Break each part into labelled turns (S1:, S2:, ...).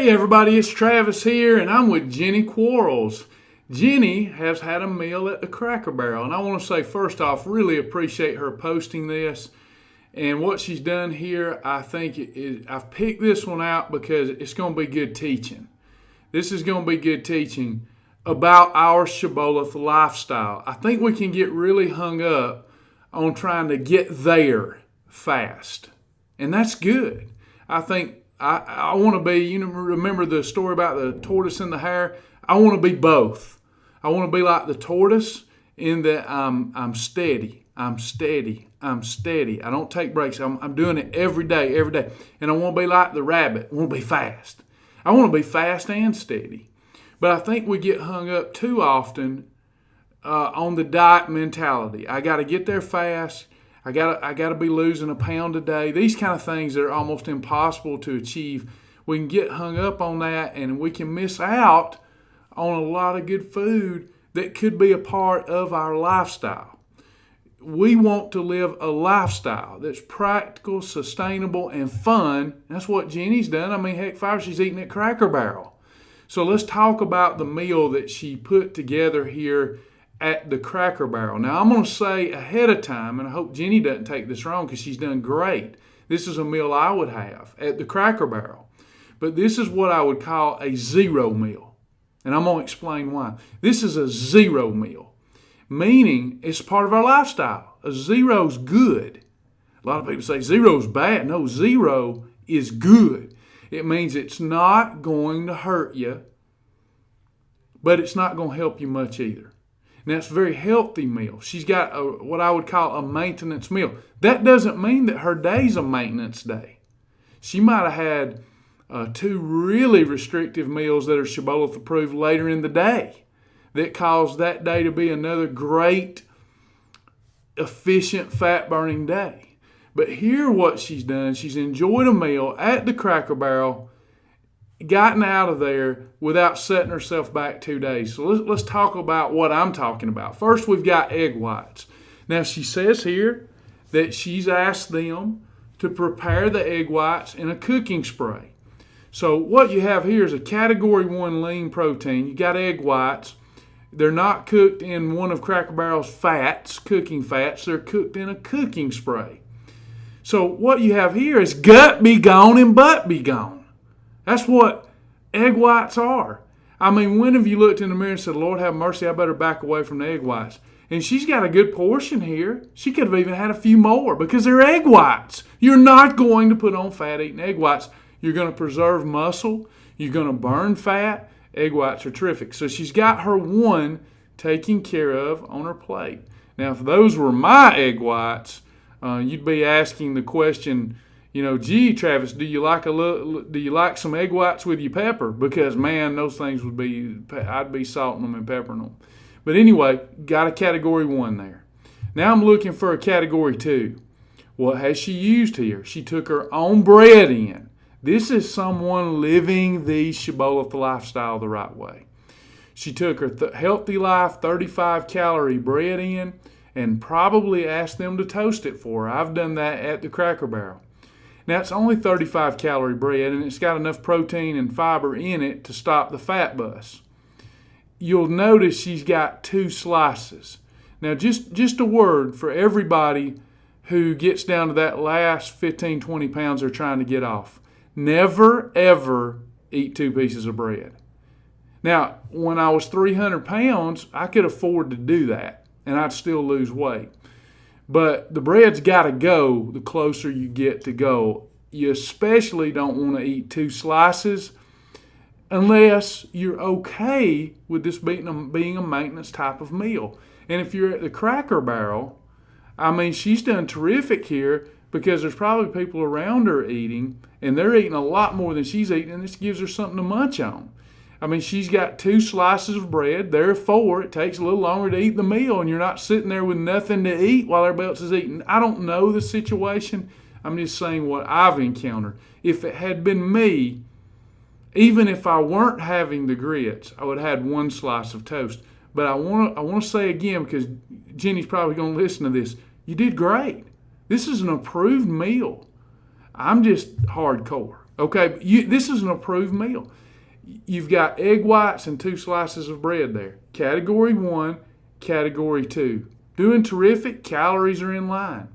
S1: Hey everybody, it's Travis here, and I'm with Jenny Quarles. Jenny has had a meal at the Cracker Barrel, and I want to say first off, really appreciate her posting this. And what she's done here, I think I've picked this one out because it's going to be good teaching. This is going to be good teaching about our Shibboleth lifestyle. I think we can get really hung up on trying to get there fast, and that's good. I think I want to be, remember the story about the tortoise and the hare? I want to be both. I want to be like the tortoise in that I'm steady. I'm steady. I'm steady. I don't take breaks. I'm doing it every day. And I want to be like the rabbit. I want to be fast. I want to be fast and steady. But I think we get hung up too often on the diet mentality. I got to get there fast. I gotta be losing a pound a day. These kind of things that are almost impossible to achieve. We can get hung up on that, and we can miss out on a lot of good food that could be a part of our lifestyle. We want to live a lifestyle that's practical, sustainable, and fun. That's what Jenny's done. I mean, heck, she's eating at Cracker Barrel. So let's talk about the meal that she put together here at the Cracker Barrel. Now, I'm going to say ahead of time, and I hope Jenny doesn't take this wrong because she's done great. This is a meal I would have at the Cracker Barrel. But this is what I would call a zero meal. And I'm going to explain why. This is a zero meal, meaning it's part of our lifestyle. A zero's good. A lot of people say zero's bad. No, zero is good. It means it's not going to hurt you, but it's not going to help you much either. Now, it's a very healthy meal. She's got what I would call a maintenance meal. That doesn't mean that her day's a maintenance day. She might have had 2 really restrictive meals that are Shibboleth approved later in the day that cause that day to be another great, efficient, fat-burning day. But here what she's done, she's enjoyed a meal at the Cracker Barrel, gotten out of there without setting herself back 2 days. So let's talk about what I'm talking about. First, we've got egg whites. Now, she says here that she's asked them to prepare the egg whites in a cooking spray. So what you have here is a Category 1 lean protein. You got egg whites. They're not cooked in one of Cracker Barrel's fats, cooking fats. They're cooked in a cooking spray. So what you have here is gut be gone and butt be gone. That's what egg whites are. I mean, when have you looked in the mirror and said, Lord have mercy, I better back away from the egg whites? And she's got a good portion here. She could have even had a few more because they're egg whites. You're not going to put on fat eating egg whites. You're going to preserve muscle. You're going to burn fat. Egg whites are terrific. So she's got her one taken care of on her plate. Now, if those were my egg whites, you'd be asking the question, gee, Travis, do you like some egg whites with your pepper? Because, man, those things I'd be salting them and peppering them. But anyway, got a Category 1 there. Now I'm looking for a Category 2. What has she used here? She took her own bread in. This is someone living the Shibboleth lifestyle the right way. She took her Healthy Life 35-calorie bread in and probably asked them to toast it for her. I've done that at the Cracker Barrel. Now, it's only 35-calorie bread, and it's got enough protein and fiber in it to stop the fat bus. You'll notice she's got 2 slices. Now, just a word for everybody who gets down to that last 15, 20 pounds they're trying to get off. Never, ever eat 2 pieces of bread. Now, when I was 300 pounds, I could afford to do that, and I'd still lose weight. But the bread's got to go the closer you get to go. You especially don't want to eat 2 slices unless you're okay with this being a maintenance type of meal. And if you're at the Cracker Barrel, I mean, she's done terrific here because there's probably people around her eating, and they're eating a lot more than she's eating, and this gives her something to munch on. I mean, she's got 2 slices of bread. There are 4. It takes a little longer to eat the meal, and you're not sitting there with nothing to eat while everybody else is eating. I don't know the situation. I'm just saying what I've encountered. If it had been me, even if I weren't having the grits, I would have had 1 slice of toast. But I want to say again, because Jenny's probably going to listen to this, you did great. This is an approved meal. I'm just hardcore. Okay, this is an approved meal. You've got egg whites and 2 slices of bread there. Category 1, category 2. Doing terrific. Calories are in line.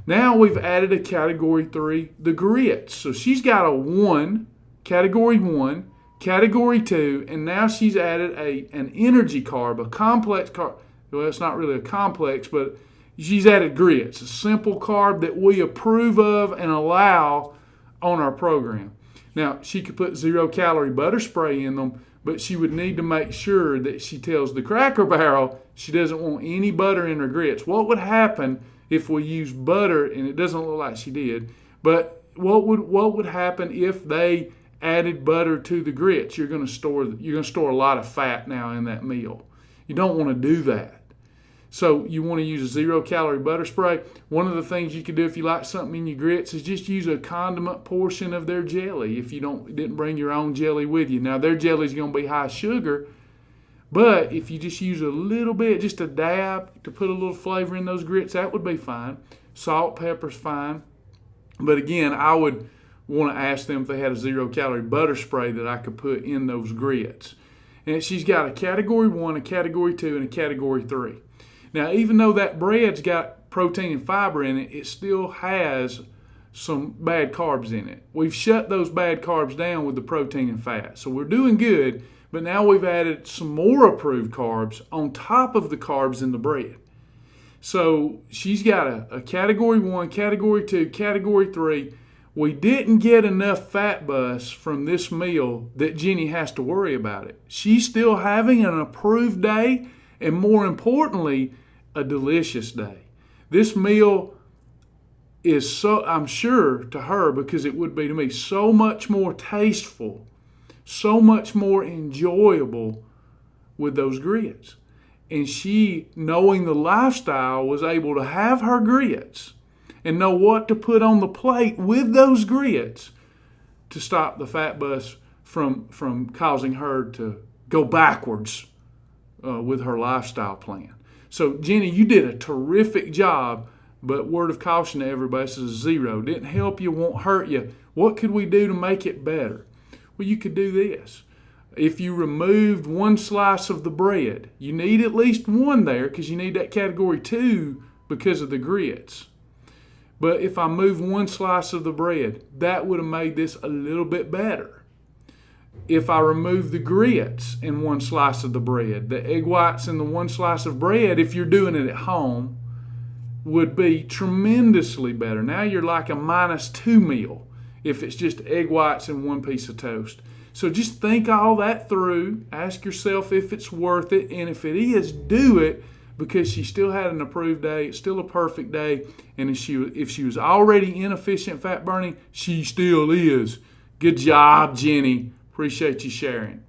S1: Now we've added a category 3, the grits. So she's got a 1, category 1, category 2, and now she's added an energy carb, a complex carb. Well, it's not really a complex, but she's added grits, a simple carb that we approve of and allow on our program. Now, she could put 0-calorie butter spray in them, but she would need to make sure that she tells the Cracker Barrel she doesn't want any butter in her grits. What would happen if we use butter, and it doesn't look like she did, but what would happen if they added butter to the grits? You're going to store a lot of fat now in that meal. You don't want to do that. So you want to use a 0-calorie butter spray. One of the things you could do if you like something in your grits is just use a condiment portion of their jelly if you didn't bring your own jelly with you. Now, their jelly is going to be high sugar, but if you just use a little bit, just a dab to put a little flavor in those grits, that would be fine. Salt, pepper's fine. But again, I would want to ask them if they had a 0-calorie butter spray that I could put in those grits. And she's got a category 1, a category 2, and a category 3. Now, even though that bread's got protein and fiber in it, it still has some bad carbs in it. We've shut those bad carbs down with the protein and fat. So we're doing good, but now we've added some more approved carbs on top of the carbs in the bread. So she's got a category 1, category 2, category 3. We didn't get enough fat bus from this meal that Jenny has to worry about it. She's still having an approved day, and more importantly, a delicious day. This meal is so, I'm sure to her, because it would be to me, so much more tasteful, so much more enjoyable with those grits. And she, knowing the lifestyle, was able to have her grits and know what to put on the plate with those grits to stop the fat bus from causing her to go backwards with her lifestyle plan. So, Jenny, you did a terrific job, but word of caution to everybody, this is 0. Didn't help you, won't hurt you. What could we do to make it better? Well, you could do this. If you removed 1 slice of the bread, you need at least 1 there because you need that category 2 because of the grits. But if I move 1 slice of the bread, that would have made this a little bit better. If I remove the grits in 1 slice of the bread, the egg whites in the 1 slice of bread, if you're doing it at home, would be tremendously better. Now you're like a -2 meal if it's just egg whites and 1 piece of toast. So just think all that through. Ask yourself if it's worth it. And if it is, do it, because she still had an approved day. It's still a perfect day. And if she was already inefficient fat burning, she still is. Good job, Jenny. Appreciate you sharing.